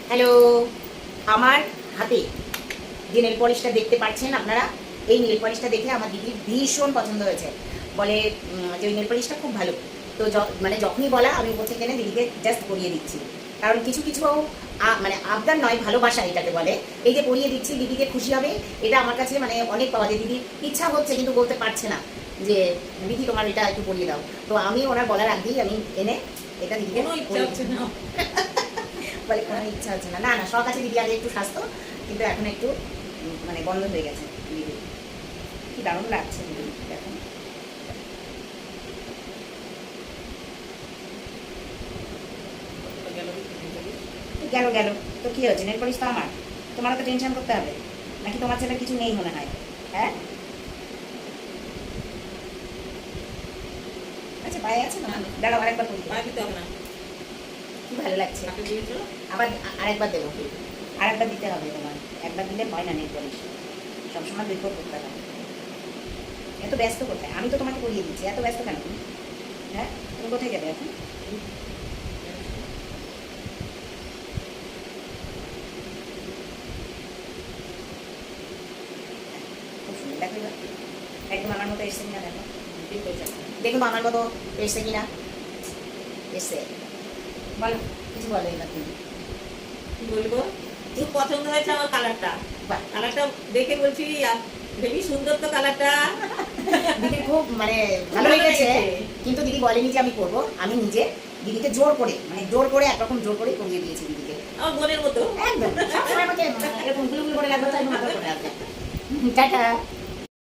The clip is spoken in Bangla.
হ্যালো, আমার হাতে যে নেল পলিশটা দেখতে পাচ্ছেন আপনারা, এই নেল পলিশটা দেখে আমার দিদির ভীষণ পছন্দ হয়েছে। বলে যে ওই নেল পলিশটা খুব ভালো। তো মানে যখনই বলা আমি উপর থেকে এনে দিদিকে জাস্ট পরিয়ে দিচ্ছি। কারণ কিছু কিছু মানে আবদার নয়, ভালোবাসা এটাকে বলে। এই যে পরিয়ে দিচ্ছি, দিদিকে খুশি হবে, এটা আমার কাছে মানে অনেক পাওয়া যায়। দিদির ইচ্ছা হচ্ছে কিন্তু বলতে পারছে না যে দিদি তোমার এটা একটু পরিয়ে দাও। তো আমি ওনার বলার আগেই আমি এনে এটা দিদিকে বলে কোনো ইচ্ছা হচ্ছে না। না না, শখ আছে দিদি, আগে একটু স্বাস্থ্য, কিন্তু এখন একটু মানে বন্ধ হয়ে গেছে দিদি। কি দারুণ লাগছে দিদি এখন। গেল গেল, তো কি হচ্ছে? নেল পলিশ তো আমার, তোমারও তো টেনশন করতে হবে নাকি? তোমার ছেলের কিছু নেই মনে হয়? হ্যাঁ, আচ্ছা পায়ে আছে না, দাঁড়াও আরেকবার করি। কি ভালো লাগছে, আবার আরেকবার দেবো, আরেকবার দিতে হবে তোমার। একবার দিলে হয় না নেল পলিশ, সবসময় দুই করতে হবে। এত ব্যস্ত কোথায়? আমি তো তোমাকে করিয়ে দিচ্ছি, এত ব্যস্ত কেন তুমি? হ্যাঁ, তুমি কোথায় যাবে এখন? খুব সুন্দর, দেখো এবার একদম আমার মতো এসছে কিনা দেখো। দেখুন আমার মতো এসছে কিনা। এসছে, বলো কিছু বলো এবার তুমি। বলবো খুব পছন্দ হয়েছে আমার কালারটা। বাহ, কালারটা দেখে বলছি হেবি সুন্দর তো কালারটা। দিদির খুব মানে ভালো লেগেছে, কিন্তু দিদি বলেনি যে আমি করবো। আমি নিজে দিদিকে জোর করে, মানে জোর করে, একরকম জোর করে করিয়ে দিয়েছি দিদিকে। আমার বোনের মতো। একদম সবসময় আমাকে এরকম গুলো করে লাগবে, তাই মাথা করে আসবে। টাটা।